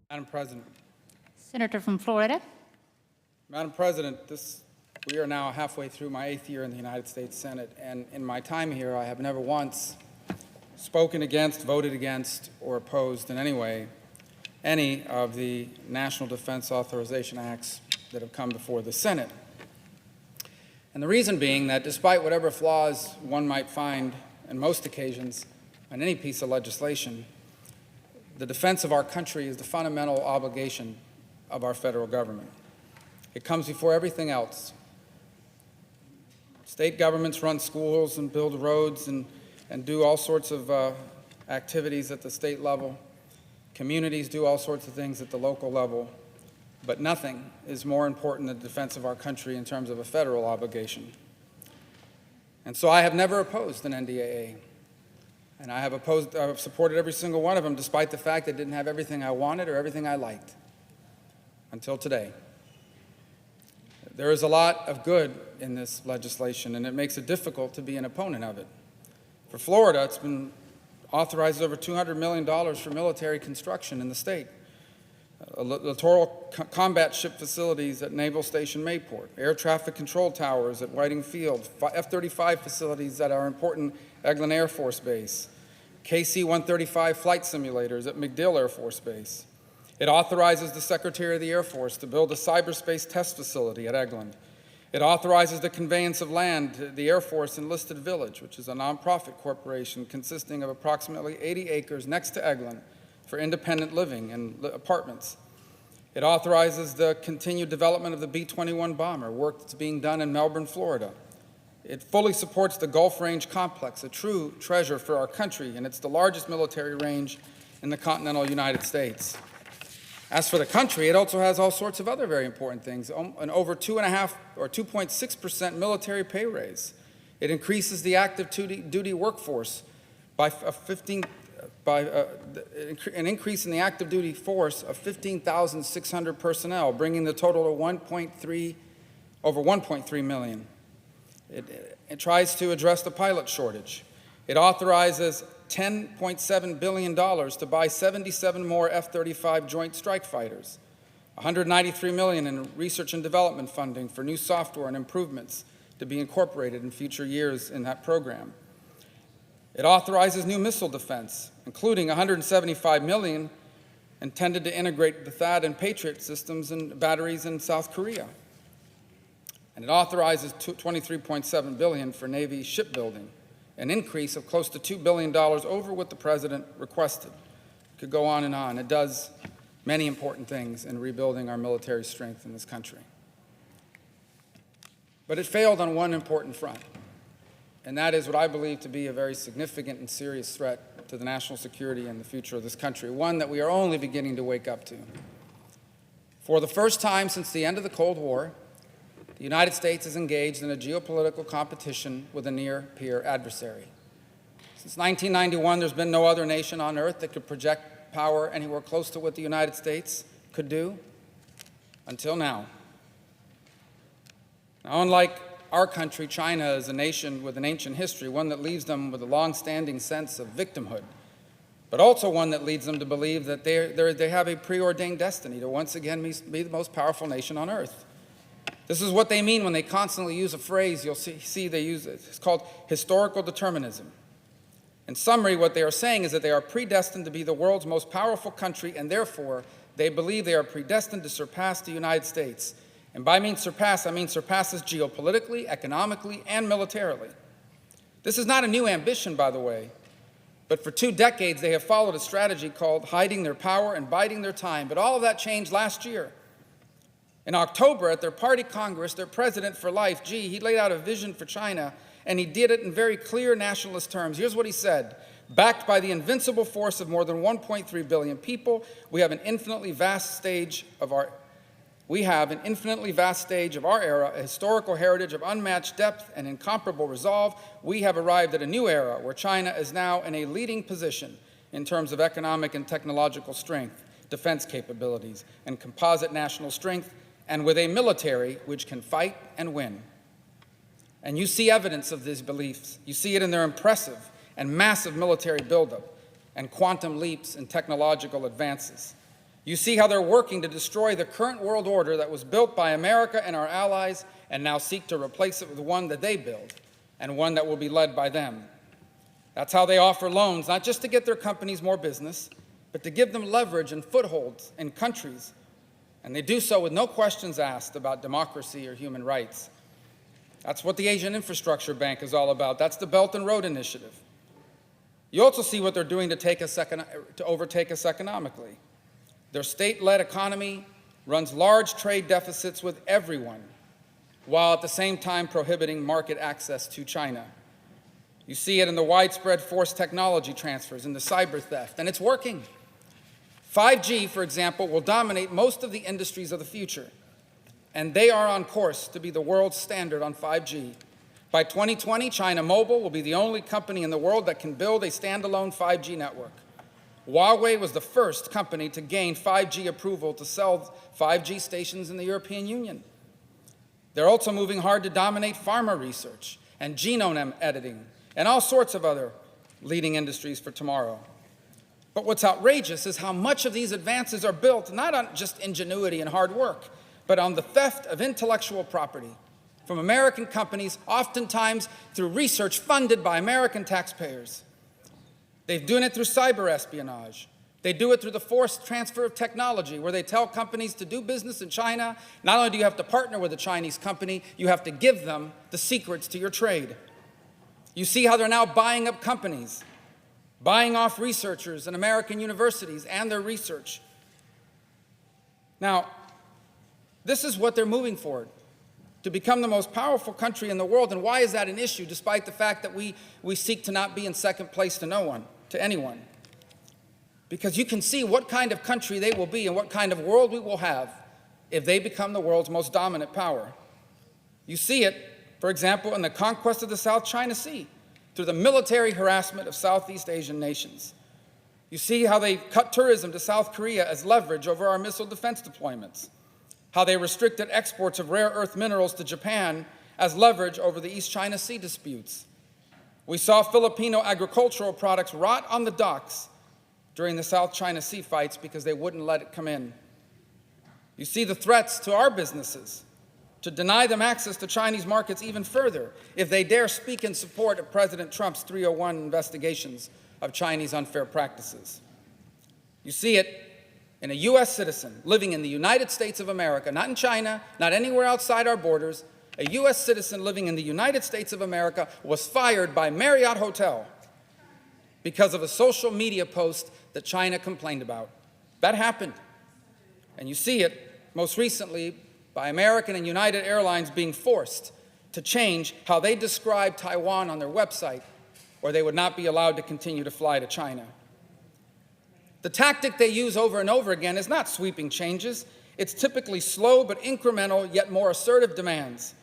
Madam President. Senator from Florida. Madam President, we are now halfway through my 8th year in the United States Senate, and in my time here, I have never once spoken against, voted against, or opposed in any way any of the National Defense Authorization Acts that have come before the Senate. And the reason being that despite whatever flaws one might find on most occasions on any piece of legislation, the defense of our country is the fundamental obligation of our federal government. It comes before everything else. State governments run schools and build roads and do all sorts of activities at the state level. Communities do all sorts of things at the local level. But nothing is more important than the defense of our country in terms of a federal obligation. And so I have never opposed an NDAA. And I have supported every single one of them, despite the fact that it didn't have everything I wanted or everything I liked, until today. There is a lot of good in this legislation, and it makes it difficult to be an opponent of it. For Florida, it's been authorized over $200 million for military construction in the state. Littoral combat ship facilities at Naval Station Mayport, air traffic control towers at Whiting Field, F-35 facilities at our important Eglin Air Force Base, KC-135 flight simulators at MacDill Air Force Base. It authorizes the Secretary of the Air Force to build a cyberspace test facility at Eglin. It authorizes the conveyance of land to the Air Force Enlisted Village, which is a nonprofit corporation consisting of approximately 80 acres next to Eglin for independent living and apartments. It authorizes the continued development of the B-21 bomber, work that's being done in Melbourne, Florida. It fully supports the Gulf Range Complex, a true treasure for our country, and it's the largest military range in the continental United States. As for the country, it also has all sorts of other very important things, an over 2.5 or 2.6% military pay raise. It increases the active duty workforce by an increase in the active duty force of 15,600 personnel, bringing the total to over 1.3 million. It tries to address the pilot shortage. It authorizes $10.7 billion to buy 77 more F-35 Joint Strike Fighters, $193 million in research and development funding for new software and improvements to be incorporated in future years in that program. It authorizes new missile defense, including $175 million intended to integrate the THAAD and Patriot systems and batteries in South Korea. And it authorizes $23.7 billion for Navy shipbuilding, an increase of close to $2 billion over what the President requested. It could go on and on. It does many important things in rebuilding our military strength in this country. But it failed on one important front, and that is what I believe to be a very significant and serious threat to the national security and the future of this country, one that we are only beginning to wake up to. For the first time since the end of the Cold War, the United States is engaged in a geopolitical competition with a near-peer adversary. Since 1991, there's been no other nation on earth that could project power anywhere close to what the United States could do, until now. Now, unlike our country, China is a nation with an ancient history, one that leaves them with a long-standing sense of victimhood, but also one that leads them to believe that they have a preordained destiny to once again be the most powerful nation on earth. This is what they mean when they constantly use a phrase you'll see they use it. It's called historical determinism. In summary, what they are saying is that they are predestined to be the world's most powerful country, and therefore they believe they are predestined to surpass the United States. And by means surpass, I mean surpass us geopolitically, economically, and militarily. This is not a new ambition, by the way, but for 2 decades they have followed a strategy called hiding their power and biding their time. But all of that changed last year. In October, at their party Congress, their president for life, Xi, he laid out a vision for China, and he did it in very clear nationalist terms. Here's what he said: backed by the invincible force of more than 1.3 billion people, we have an infinitely vast stage of our era, a historical heritage of unmatched depth and incomparable resolve. We have arrived at a new era where China is now in a leading position in terms of economic and technological strength, defense capabilities, and composite national strength, and with a military which can fight and win. And you see evidence of these beliefs. You see it in their impressive and massive military buildup and quantum leaps in technological advances. You see how they're working to destroy the current world order that was built by America and our allies and now seek to replace it with one that they build and one that will be led by them. That's how they offer loans, not just to get their companies more business, but to give them leverage and footholds in countries. And they do so with no questions asked about democracy or human rights. That's what the Asian Infrastructure Bank is all about. That's the Belt and Road Initiative. You also see what they're doing to overtake us economically. Their state-led economy runs large trade deficits with everyone, while at the same time prohibiting market access to China. You see it in the widespread forced technology transfers and the cyber theft, and it's working. 5G, for example, will dominate most of the industries of the future, and they are on course to be the world's standard on 5G. By 2020, China Mobile will be the only company in the world that can build a standalone 5G network. Huawei was the first company to gain 5G approval to sell 5G stations in the European Union. They're also moving hard to dominate pharma research and genome editing and all sorts of other leading industries for tomorrow. But what's outrageous is how much of these advances are built not on just ingenuity and hard work, but on the theft of intellectual property from American companies, oftentimes through research funded by American taxpayers. They've done it through cyber espionage. They do it through the forced transfer of technology, where they tell companies to do business in China. Not only do you have to partner with a Chinese company, you have to give them the secrets to your trade. You see how they're now buying up companies, buying off researchers in American universities and their research. Now, this is what they're moving forward, to become the most powerful country in the world. And why is that an issue, despite the fact that we seek to not be in second place to anyone? Because you can see what kind of country they will be and what kind of world we will have if they become the world's most dominant power. You see it, for example, in the conquest of the South China Sea through the military harassment of Southeast Asian nations. You see how they cut tourism to South Korea as leverage over our missile defense deployments, how they restricted exports of rare earth minerals to Japan as leverage over the East China Sea disputes. We saw Filipino agricultural products rot on the docks during the South China Sea fights because they wouldn't let it come in. You see the threats to our businesses to deny them access to Chinese markets even further if they dare speak in support of President Trump's 301 investigations of Chinese unfair practices. You see it in a U.S. citizen living in the United States of America, not in China, not anywhere outside our borders. A U.S. citizen living in the United States of America was fired by Marriott Hotel because of a social media post that China complained about. That happened. And you see it most recently by American and United Airlines being forced to change how they describe Taiwan on their website, or they would not be allowed to continue to fly to China. The tactic they use over and over again is not sweeping changes. It's typically slow but incremental, yet more assertive demands.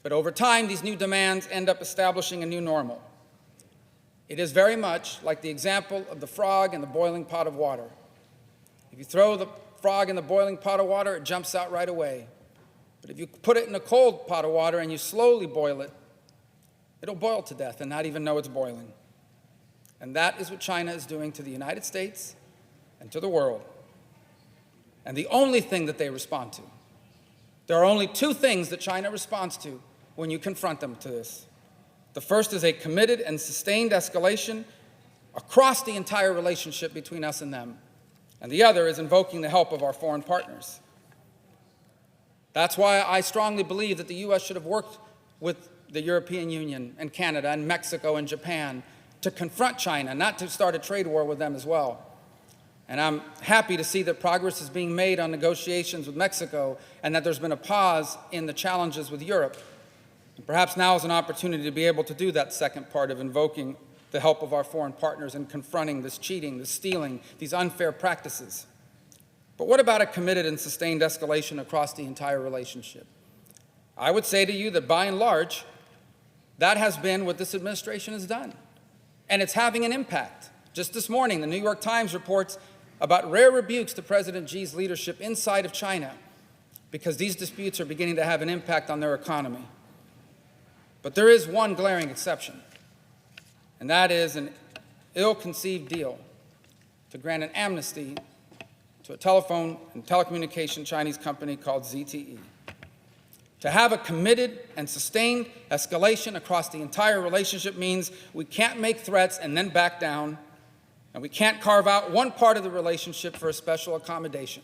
But over time, these new demands end up establishing a new normal. It is very much like the example of the frog in the boiling pot of water. If you throw the frog in the boiling pot of water, it jumps out right away. But if you put it in a cold pot of water and you slowly boil it, it'll boil to death and not even know it's boiling. And that is what China is doing to the United States and to the world. And the only thing that they respond to, there are only two things that China responds to when you confront them to this. The first is a committed and sustained escalation across the entire relationship between us and them. And the other is invoking the help of our foreign partners. That's why I strongly believe that the U.S. should have worked with the European Union and Canada and Mexico and Japan to confront China, not to start a trade war with them as well. And I'm happy to see that progress is being made on negotiations with Mexico and that there's been a pause in the challenges with Europe. And perhaps now is an opportunity to be able to do that second part of invoking the help of our foreign partners in confronting this cheating, this stealing, these unfair practices. But what about a committed and sustained escalation across the entire relationship? I would say to you that by and large, that has been what this administration has done. And it's having an impact. Just this morning, the New York Times reports about rare rebukes to President Xi's leadership inside of China because these disputes are beginning to have an impact on their economy. But there is one glaring exception, and that is an ill-conceived deal to grant an amnesty to a telephone and telecommunication Chinese company called Zte. To have a committed and sustained escalation across the entire relationship means we can't make threats and then back down, and we can't carve out one part of the relationship for a special accommodation.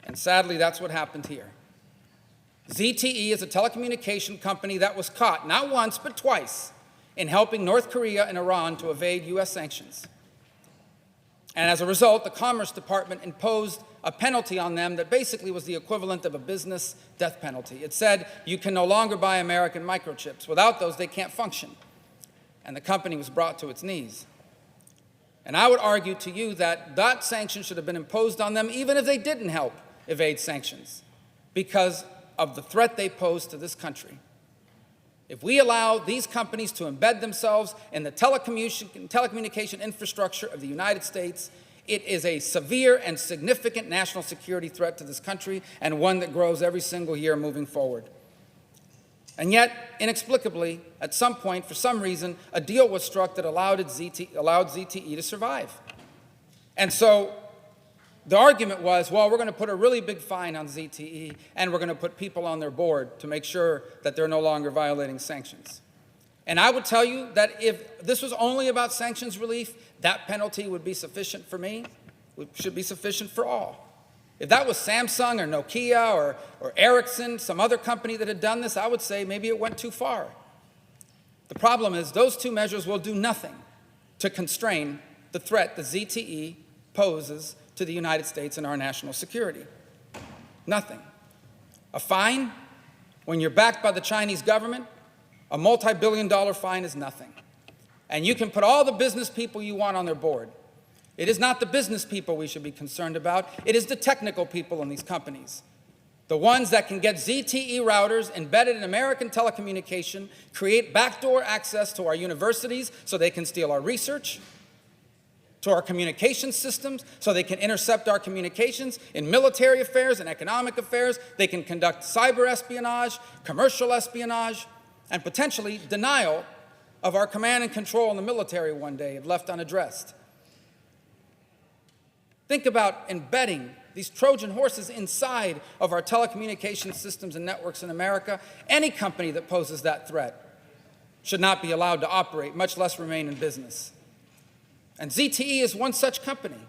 And sadly, that's what happened here. Zte is a telecommunication company that was caught, not once, but twice, in helping North Korea and Iran to evade U.S. sanctions. And as a result, the Commerce Department imposed a penalty on them that basically was the equivalent of a business death penalty. It said, you can no longer buy American microchips. Without those, they can't function. And the company was brought to its knees. And I would argue to you that that sanction should have been imposed on them even if they didn't help evade sanctions, because of the threat they pose to this country. If we allow these companies to embed themselves in the telecommunication infrastructure of the United States, it is a severe and significant national security threat to this country, and one that grows every single year moving forward. And yet, inexplicably, at some point, for some reason, a deal was struck that allowed Zte to survive. And so the argument was, well, we're going to put a really big fine on Zte, and we're going to put people on their board to make sure that they're no longer violating sanctions. And I would tell you that if this was only about sanctions relief, that penalty would be sufficient for me. It should be sufficient for all. If that was Samsung or Nokia or Ericsson, some other company that had done this, I would say maybe it went too far. The problem is those two measures will do nothing to constrain the threat that Zte poses to the United States and our national security. Nothing. A fine, when you're backed by the Chinese government, a multi-billion-dollar fine is nothing. And you can put all the business people you want on their board. It is not the business people we should be concerned about. It is the technical people in these companies. The ones that can get Zte routers embedded in American telecommunication, create backdoor access to our universities so they can steal our research, to our communication systems so they can intercept our communications in military affairs and economic affairs. They can conduct cyber espionage, commercial espionage, and potentially denial of our command and control in the military one day if left unaddressed. Think about embedding these Trojan horses inside of our telecommunication systems and networks in America. Any company that poses that threat should not be allowed to operate, much less remain in business. And Zte is one such company.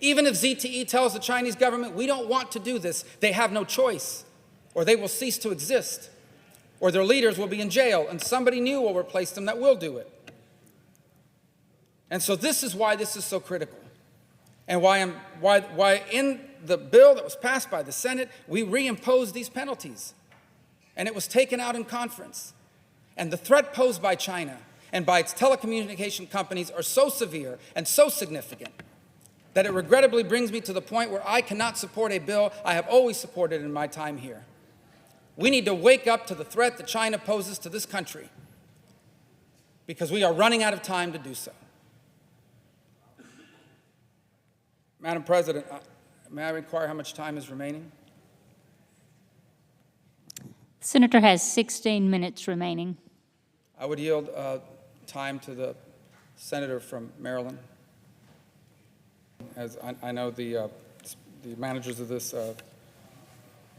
Even if Zte tells the Chinese government, we don't want to do this, they have no choice, or they will cease to exist, or their leaders will be in jail, and somebody new will replace them that will do it. And so this is why this is so critical, and why in the bill that was passed by the Senate, we reimposed these penalties, and it was taken out in conference. And the threat posed by China and by its telecommunication companies are so severe and so significant that it regrettably brings me to the point where I cannot support a bill I have always supported in my time here. We need to wake up to the threat that China poses to this country, because we are running out of time to do so. Madam President, may I inquire how much time is remaining? The senator has 16 minutes remaining. I would yield time to the senator from Maryland. As I know the managers of this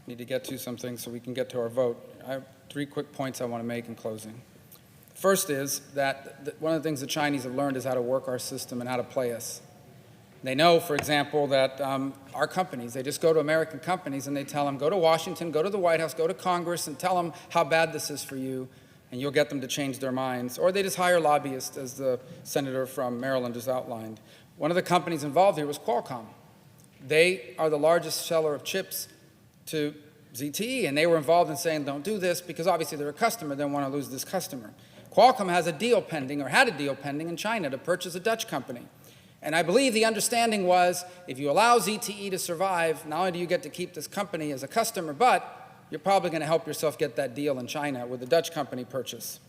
need to get to some things so we can get to our vote. I have 3 quick points I want to make in closing. First is that one of the things the Chinese have learned is how to work our system and how to play us. They know, for example, that our companies, they just go to American companies and they tell them, go to Washington, go to the White House, go to Congress and tell them how bad this is for you, and you'll get them to change their minds. Or they just hire lobbyists, as the senator from Maryland just outlined. One of the companies involved here was Qualcomm. They are the largest seller of chips to Zte, and they were involved in saying, don't do this, because obviously they're a customer, they don't want to lose this customer. Qualcomm has a deal pending, or had a deal pending in China to purchase a Dutch company. And I believe the understanding was, if you allow Zte to survive, not only do you get to keep this company as a customer, but you're probably going to help yourself get that deal in China with the Dutch company purchase.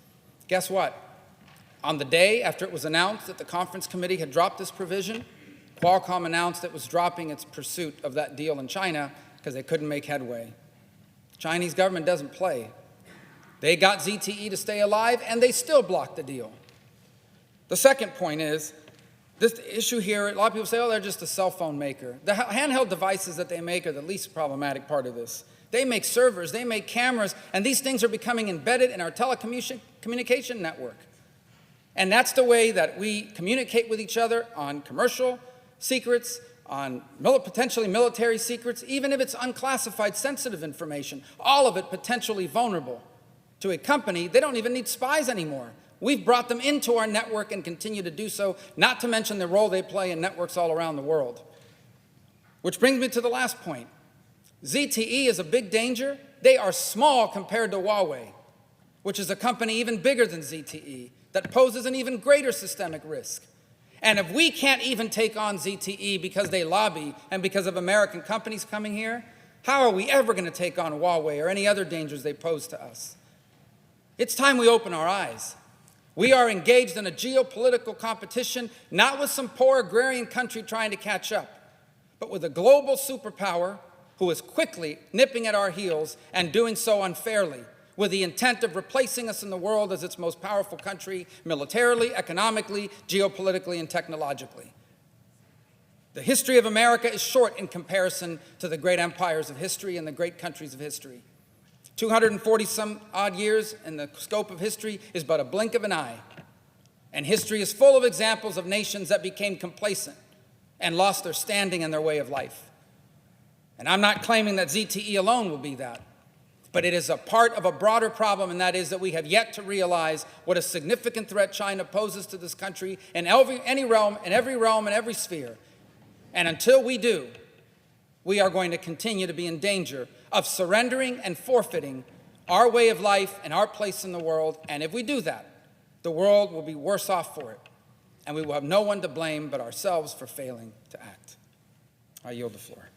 Guess what? On the day after it was announced that the conference committee had dropped this provision, Qualcomm announced it was dropping its pursuit of that deal in China because they couldn't make headway. The Chinese government doesn't play. They got Zte to stay alive, and they still blocked the deal. The second point is, This issue here, a lot of people say, oh, they're just a cell phone maker. The handheld devices that they make are the least problematic part of this. They make servers, they make cameras, and these things are becoming embedded in our telecommunication network. And that's the way that we communicate with each other on commercial secrets, on potentially military secrets, even if it's unclassified sensitive information, all of it potentially vulnerable to a company. They don't even need spies anymore. We've brought them into our network and continue to do so, not to mention the role they play in networks all around the world. Which brings me to the last point. ZTE is a big danger. They are small compared to Huawei, which is a company even bigger than ZTE that poses an even greater systemic risk. And if we can't even take on ZTE because they lobby and because of American companies coming here, how are we ever going to take on Huawei or any other dangers they pose to us? It's time we open our eyes. We are engaged in a geopolitical competition, not with some poor agrarian country trying to catch up, but with a global superpower who is quickly nipping at our heels and doing so unfairly, with the intent of replacing us in the world as its most powerful country, militarily, economically, geopolitically, and technologically. The history of America is short in comparison to the great empires of history and the great countries of history. 240-some-odd years in the scope of history is but a blink of an eye. And history is full of examples of nations that became complacent and lost their standing and their way of life. And I'm not claiming that ZTE alone will be that, but it is a part of a broader problem, and that is that we have yet to realize what a significant threat China poses to this country in every realm, in every sphere. And until we do, we are going to continue to be in danger of surrendering and forfeiting our way of life and our place in the world. And if we do that, the world will be worse off for it, and we will have no one to blame but ourselves for failing to act. I yield the floor.